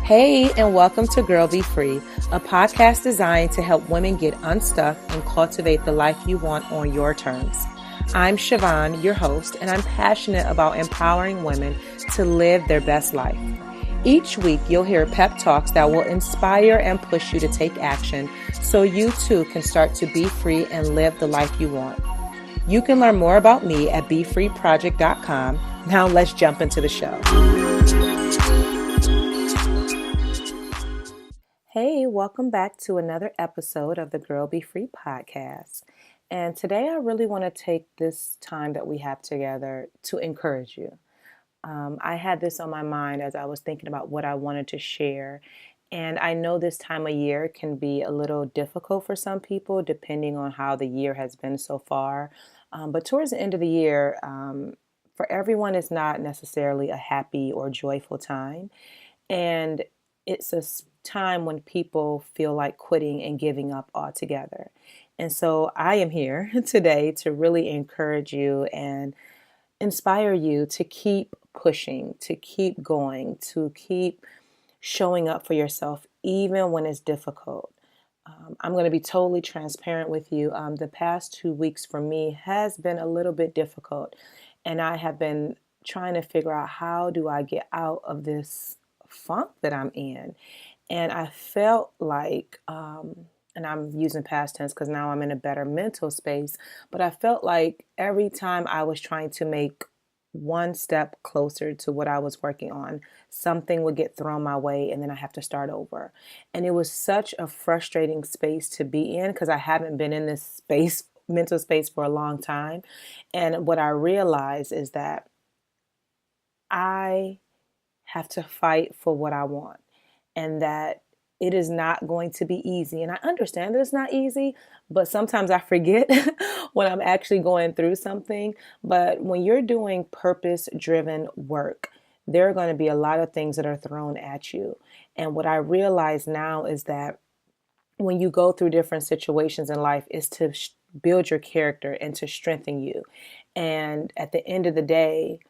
Hey, and welcome to Girl Be Free, a podcast designed to help women get unstuck and cultivate the life you want on your terms. I'm Siobhan, your host, and I'm passionate about empowering women to live their best life. Each week, you'll hear pep talks that will inspire and push you to take action so you too can start to be free and live the life you want. You can learn more about me at BeFreeProject.com. Now let's jump into the show. Hey, welcome back to another episode of the Girl Be Free podcast. And today I really want to take this time that we have together to encourage you. I had this on my mind as I was thinking about what I wanted to share. And I know this time of year can be a little difficult for some people depending on how the year has been so far. But towards the end of the year, for everyone, it's not necessarily a happy or joyful time. And it's a time when people feel like quitting and giving up altogether. And so I am here today to really encourage you and inspire you to keep pushing, to keep going, to keep showing up for yourself, even when it's difficult. I'm going to be totally transparent with you. The past 2 weeks for me has been a little bit difficult, and I have been trying to figure out how do I get out of this funk that I'm in. And I felt like, and I'm using past tense because now I'm in a better mental space, but I felt like every time I was trying to make one step closer to what I was working on, something would get thrown my way and then I have to start over. And it was such a frustrating space to be in because I haven't been in this space, mental space, for a long time. And what I realized is that I have to fight for what I want, and that it is not going to be easy. And I understand that it's not easy, but sometimes I forget when I'm actually going through something. But when you're doing purpose-driven work, there are going to be a lot of things that are thrown at you. And what I realize now is that when you go through different situations in life is to build your character and to strengthen you. And at the end of the day,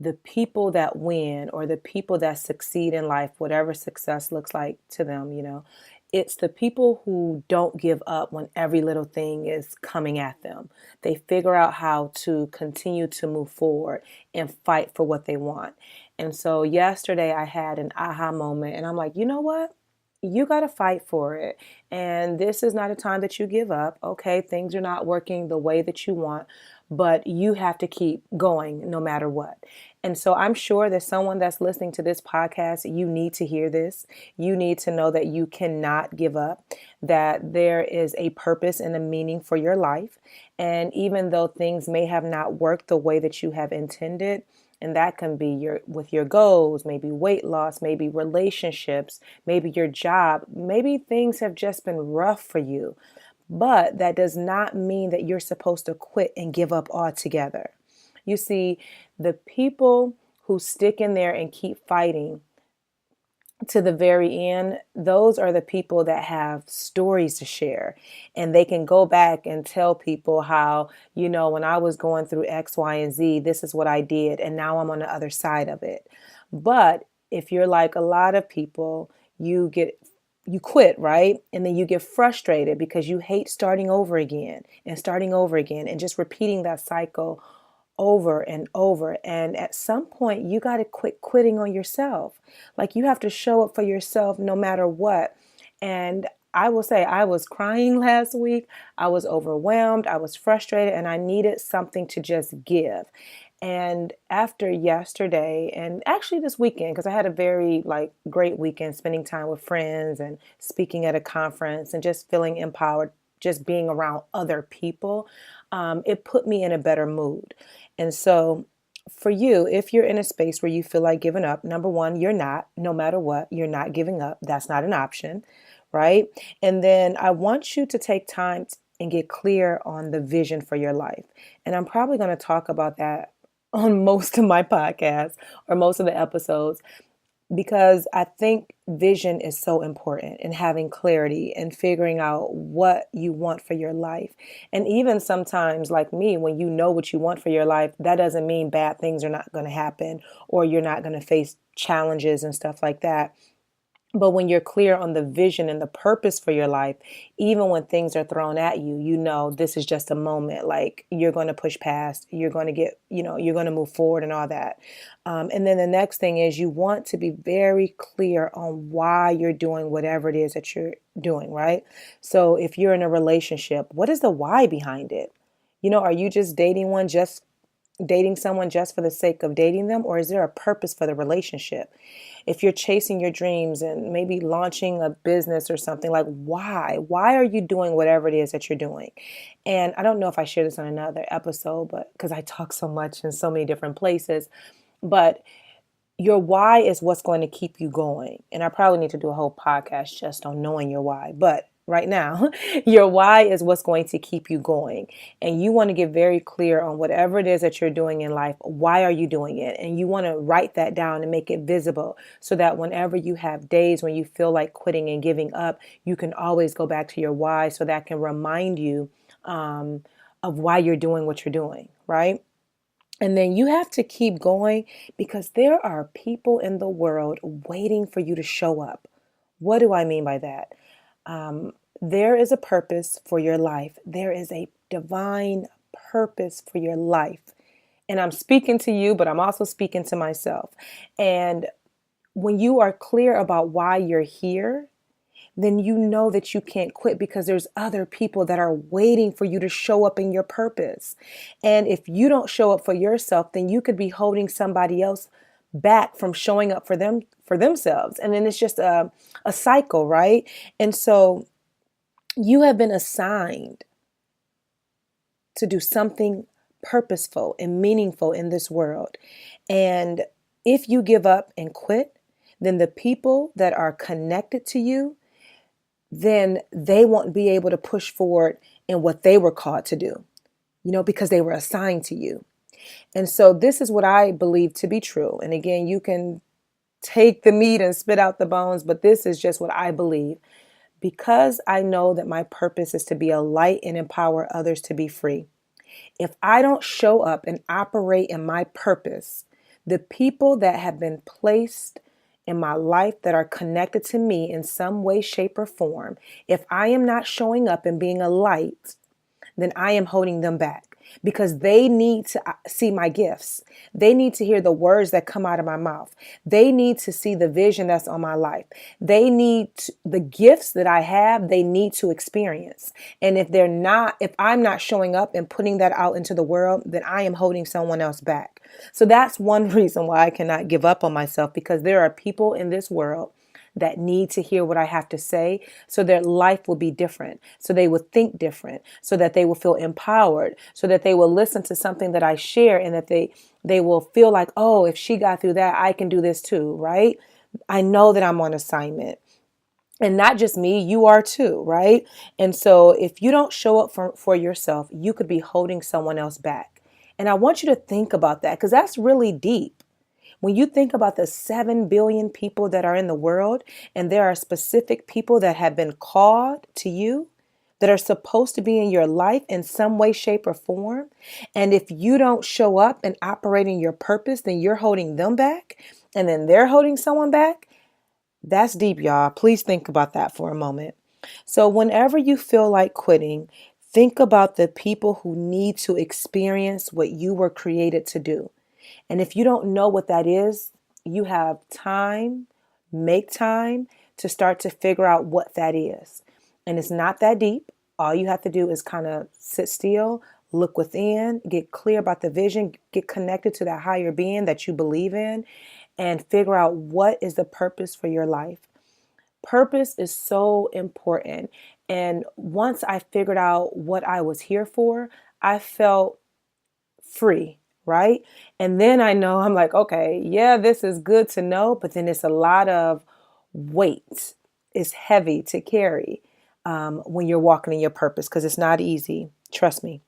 the people that win or the people that succeed in life, whatever success looks like to them, it's the people who don't give up when every little thing is coming at them. They figure out how to continue to move forward and fight for what they want. And so yesterday I had an aha moment and I'm like, you know what? You got to fight for it. And this is not a time that you give up. Okay, things are not working the way that you want, but you have to keep going no matter what. And so I'm sure that someone that's listening to this podcast, you need to hear this. You need to know that you cannot give up, that there is a purpose and a meaning for your life. And even though things may have not worked the way that you have intended, and that can be with your goals, maybe weight loss, maybe relationships, maybe your job, maybe things have just been rough for you. But that does not mean that you're supposed to quit and give up altogether. You see, the people who stick in there and keep fighting to the very end, those are the people that have stories to share. And they can go back and tell people how, when I was going through X, Y, and Z, this is what I did. And now I'm on the other side of it. But if you're like a lot of people, you quit, right? And then you get frustrated because you hate starting over again and just repeating that cycle over and over. And at some point, you got to quit quitting on yourself. Like, you have to show up for yourself no matter what. And I will say, I was crying last week. I was overwhelmed. I was frustrated, and I needed something to just give. And after yesterday, and actually this weekend, because I had a very great weekend spending time with friends and speaking at a conference and just feeling empowered, just being around other people, it put me in a better mood. And so for you, if you're in a space where you feel like giving up, number one, you're not, no matter what, you're not giving up. That's not an option, right? And then I want you to take time and get clear on the vision for your life. And I'm probably going to talk about that on most of my podcasts or most of the episodes, because I think vision is so important, and having clarity and figuring out what you want for your life. And even sometimes, like me, when you know what you want for your life, that doesn't mean bad things are not going to happen or you're not going to face challenges and stuff like that. But when you're clear on the vision and the purpose for your life, even when things are thrown at you, you know this is just a moment. Like you're going to push past, you're going to get, you're going to move forward and all that. And then the next thing is you want to be very clear on why you're doing whatever it is that you're doing, right? So if you're in a relationship, what is the why behind it? Are you just dating someone just for the sake of dating them, or is there a purpose for the relationship? If you're chasing your dreams and maybe launching a business or something, like why are you doing whatever it is that you're doing? And I don't know if I shared this on another episode, but because I talk so much in so many different places, but your why is what's going to keep you going. And I probably need to do a whole podcast just on knowing your why. But right now, your why is what's going to keep you going. And you want to get very clear on whatever it is that you're doing in life. Why are you doing it? And you want to write that down and make it visible so that whenever you have days when you feel like quitting and giving up, you can always go back to your why, so that can remind you of why you're doing what you're doing, right? And then you have to keep going, because there are people in the world waiting for you to show up. What do I mean by that? There is a purpose for your life. There is a divine purpose for your life. And I'm speaking to you, but I'm also speaking to myself. And when you are clear about why you're here, then you know that you can't quit, because there's other people that are waiting for you to show up in your purpose. And if you don't show up for yourself, then you could be holding somebody else back from showing up for themselves. And then it's just a cycle, right? And so you have been assigned to do something purposeful and meaningful in this world. And if you give up and quit, then the people that are connected to you, then they won't be able to push forward in what they were called to do, because they were assigned to you. And so this is what I believe to be true. And again, you can take the meat and spit out the bones, but this is just what I believe. Because I know that my purpose is to be a light and empower others to be free. If I don't show up and operate in my purpose, the people that have been placed in my life that are connected to me in some way, shape, or form, if I am not showing up and being a light, then I am holding them back, because they need to see my gifts. They need to hear the words that come out of my mouth. They need to see the vision that's on my life. They need the gifts that I have, they need to experience. And if I'm not showing up and putting that out into the world, then I am holding someone else back. So that's one reason why I cannot give up on myself, because there are people in this world that need to hear what I have to say, so their life will be different, so they will think different, so that they will feel empowered, so that they will listen to something that I share, and that they will feel like, oh, if she got through that, I can do this too, right? I know that I'm on assignment. And not just me, you are too, right? And so if you don't show up for yourself, you could be holding someone else back. And I want you to think about that, because that's really deep. When you think about the 7 billion people that are in the world, and there are specific people that have been called to you, that are supposed to be in your life in some way, shape, or form. And if you don't show up and operate in your purpose, then you're holding them back, and then they're holding someone back. That's deep, y'all. Please think about that for a moment. So whenever you feel like quitting, think about the people who need to experience what you were created to do. And if you don't know what that is, you have time, make time to start to figure out what that is. And it's not that deep. All you have to do is kind of sit still, look within, get clear about the vision, get connected to that higher being that you believe in, and figure out what is the purpose for your life. Purpose is so important. And once I figured out what I was here for, I felt free, right? And then I'm like, okay, yeah, this is good to know, but then it's a lot of weight. It's heavy to carry when you're walking in your purpose, because it's not easy. Trust me.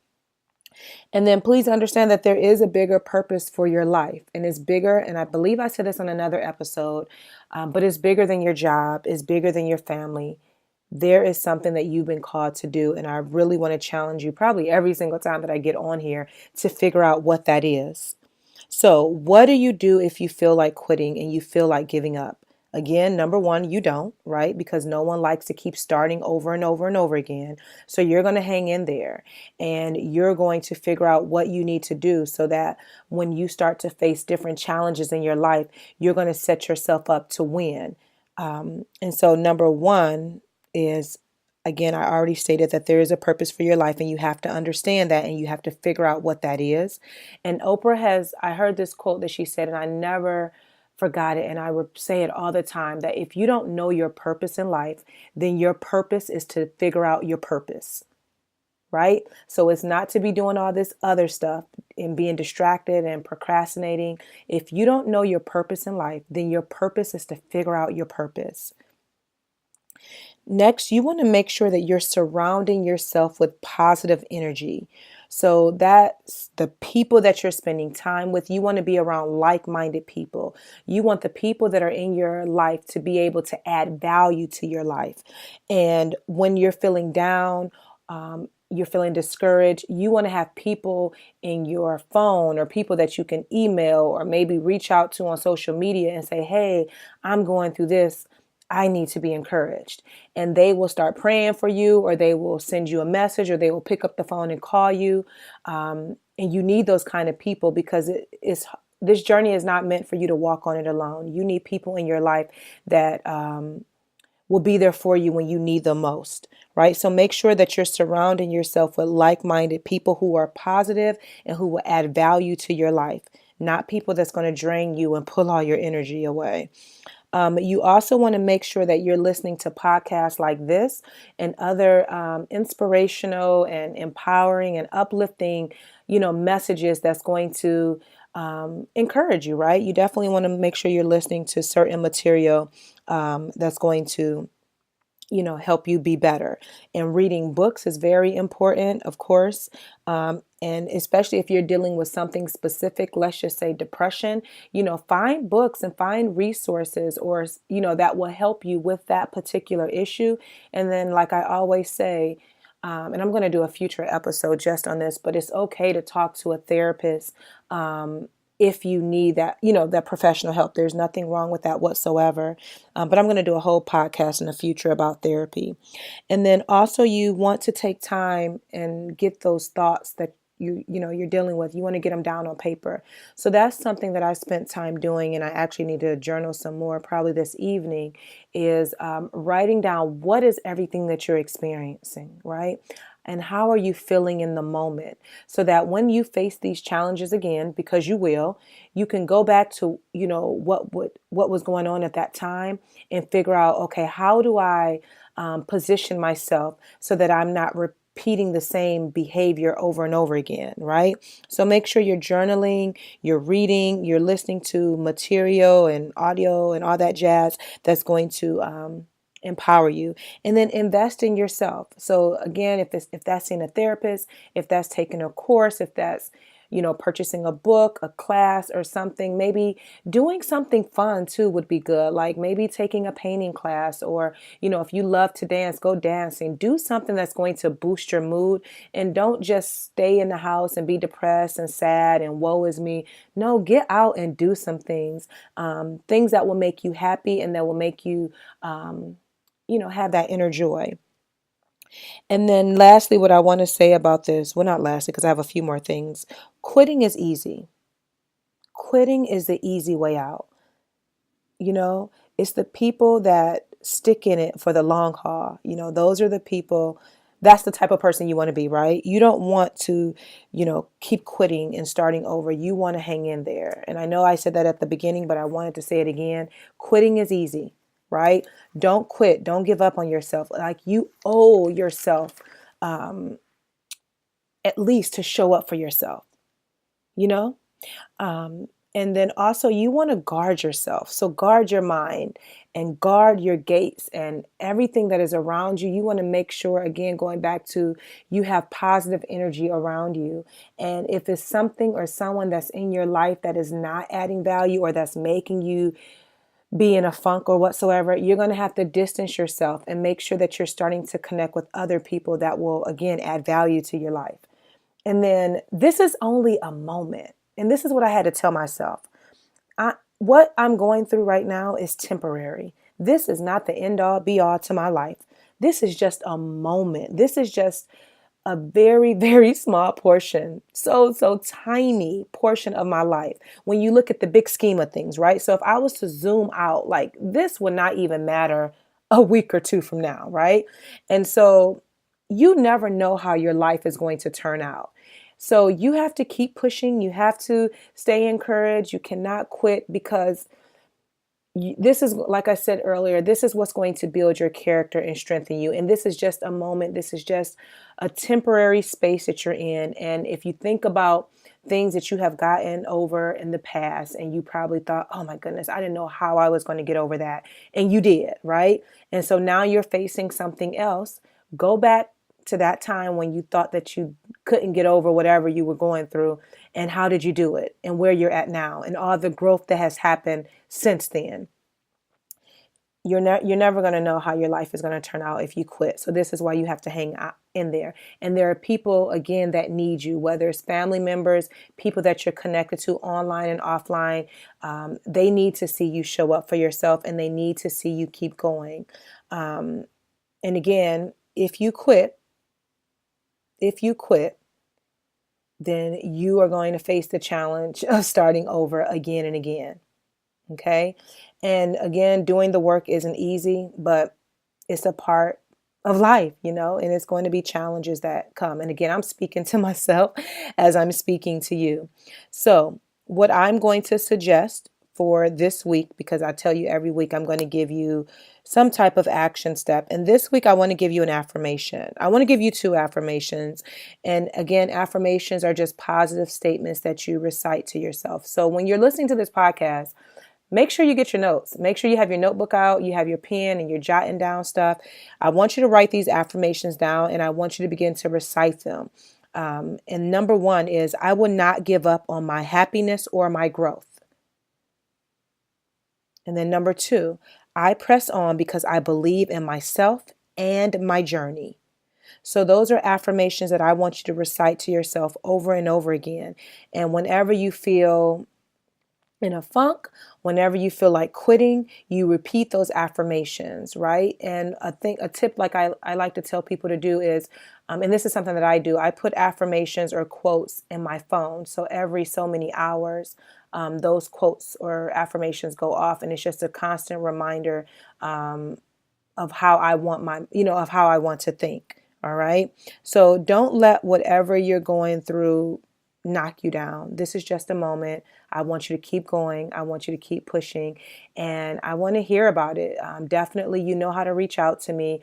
And then please understand that there is a bigger purpose for your life, and it's bigger. And I believe I said this on another episode, but it's bigger than your job. It's bigger than your family. There is something that you've been called to do. And I really want to challenge you, probably every single time that I get on here, to figure out what that is. So what do you do if you feel like quitting and you feel like giving up? Again, number one, you don't, right? Because no one likes to keep starting over and over and over again. So you're going to hang in there and you're going to figure out what you need to do so that when you start to face different challenges in your life, you're going to set yourself up to win. And so, number one is, again, I already stated that there is a purpose for your life and you have to understand that and you have to figure out what that is. And I heard this quote that she said, and I never forgot it. And I would say it all the time that if you don't know your purpose in life, then your purpose is to figure out your purpose, right? So it's not to be doing all this other stuff and being distracted and procrastinating. If you don't know your purpose in life, then your purpose is to figure out your purpose. Next, you want to make sure that you're surrounding yourself with positive energy. So that's the people that you're spending time with. You want to be around like-minded people. You want the people that are in your life to be able to add value to your life. And when you're feeling down, you're feeling discouraged, you want to have people in your phone or people that you can email or maybe reach out to on social media and say, hey, I'm going through this. I need to be encouraged. And they will start praying for you, or they will send you a message, or they will pick up the phone and call you. And you need those kind of people because this journey is not meant for you to walk on it alone. You need people in your life that will be there for you when you need them most, right? So make sure that you're surrounding yourself with like-minded people who are positive and who will add value to your life, not people that's going to drain you and pull all your energy away. You also want to make sure that you're listening to podcasts like this and other inspirational and empowering and uplifting, messages that's going to encourage you, right? You definitely want to make sure you're listening to certain material that's going to help you be better. And reading books is very important, of course. And especially if you're dealing with something specific, let's just say depression, find books and find resources or, that will help you with that particular issue. And then, like I always say, and I'm going to do a future episode just on this, but it's okay to talk to a therapist if you need that, that professional help. There's nothing wrong with that whatsoever. But I'm going to do a whole podcast in the future about therapy. And then also you want to take time and get those thoughts that you're dealing with. You want to get them down on paper. So that's something that I spent time doing, and I actually need to journal some more probably this evening, is writing down what is everything that you're experiencing, right? And how are you feeling in the moment so that when you face these challenges again, because you will, you can go back to, what was going on at that time and figure out, okay, how do I position myself so that I'm not repeating the same behavior over and over again, right? So make sure you're journaling, you're reading, you're listening to material and audio and all that jazz that's going to empower you. And then invest in yourself. So again, if that's seeing a therapist, if that's taking a course, if that's purchasing a book, a class or something, maybe doing something fun too would be good. Like maybe taking a painting class, or, if you love to dance, go dancing. Do something that's going to boost your mood, and don't just stay in the house and be depressed and sad and woe is me. No, get out and do some things, things that will make you happy and that will make you, have that inner joy. And then lastly, what I want to say about this, well, not lastly, because I have a few more things. Quitting is easy. Quitting is the easy way out. It's the people that stick in it for the long haul. Those are the people, that's the type of person you want to be, right? You don't want to, keep quitting and starting over. You want to hang in there. And I know I said that at the beginning, but I wanted to say it again. Quitting is easy, right? Don't quit. Don't give up on yourself. Like you owe yourself at least to show up for yourself, you know? And then also you want to guard yourself. So guard your mind and guard your gates and everything that is around you. You want to make sure, again, going back to, you have positive energy around you. And if it's something or someone that's in your life that is not adding value or that's making you be in a funk or whatsoever, you're going to have to distance yourself and make sure that you're starting to connect with other people that will, again, add value to your life. And then this is only a moment. And this is what I had to tell myself. what I'm going through right now is temporary. This is not the end all be all to my life. This is just a moment. This is just a very, very small portion, so tiny portion of my life. When you look at the big scheme of things, right? So if I was to zoom out, like this would not even matter a week or two from now, right? And so you never know how your life is going to turn out. So you have to keep pushing. You have to stay encouraged. You cannot quit because this is, like I said earlier, this is what's going to build your character and strengthen you. And this is just a moment. This is just a temporary space that you're in. And if you think about things that you have gotten over in the past, and you probably thought, oh my goodness, I didn't know how I was going to get over that. And you did, right? And so now you're facing something else. Go back to that time when you thought that you couldn't get over whatever you were going through, and how did you do it, and where you're at now, and all the growth that has happened since then. You're never going to know how your life is going to turn out if you quit. So this is why you have to hang out in there. And there are people, again, that need you, whether it's family members, people that you're connected to online and offline. They need to see you show up for yourself, and they need to see you keep going. And again, if you quit, then you are going to face the challenge of starting over again and again. Okay. And again, doing the work isn't easy, but it's a part of life, and it's going to be challenges that come. And again, I'm speaking to myself as I'm speaking to you. So what I'm going to suggest for this week, because I tell you every week I'm going to give you some type of action step. And this week I want to give you an affirmation. I want to give you 2 affirmations. And again, affirmations are just positive statements that you recite to yourself. So when you're listening to this podcast, make sure you get your notes. Make sure you have your notebook out, you have your pen, and you're jotting down stuff. I want you to write these affirmations down, and I want you to begin to recite them. And number 1 is, I will not give up on my happiness or my growth. And then number 2, I press on because I believe in myself and my journey. So those are affirmations that I want you to recite to yourself over and over again. And whenever you feel in a funk, whenever you feel like quitting, you repeat those affirmations, right? And I think a tip like I like to tell people to do is, and this is something that I do, I put affirmations or quotes in my phone. So every so many hours, those quotes or affirmations go off, and it's just a constant reminder of how I want of how I want to think. All right. So don't let whatever you're going through knock you down. This is just a moment. I want you to keep going. I want you to keep pushing, and I want to hear about it. Definitely, you know how to reach out to me.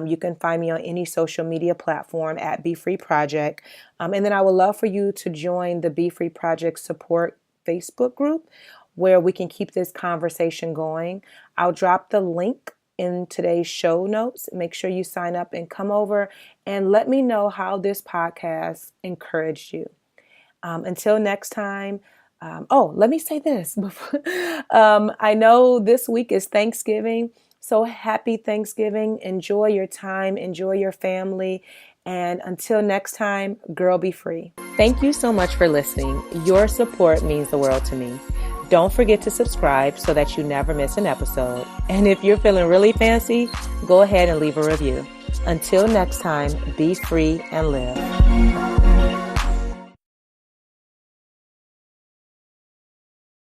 You can find me on any social media platform at Be Free Project. And then I would love for you to join the Be Free Project support Facebook group, where we can keep this conversation going. I'll drop the link in today's show notes. Make sure you sign up and come over and let me know how this podcast encouraged you. Until next time. Let me say this. I know this week is Thanksgiving, so happy Thanksgiving. Enjoy your time, enjoy your family, and until next time, girl, be free. Thank you so much for listening. Your support means the world to me. Don't forget to subscribe so that you never miss an episode. And if you're feeling really fancy, go ahead and leave a review. Until next time, be free and live.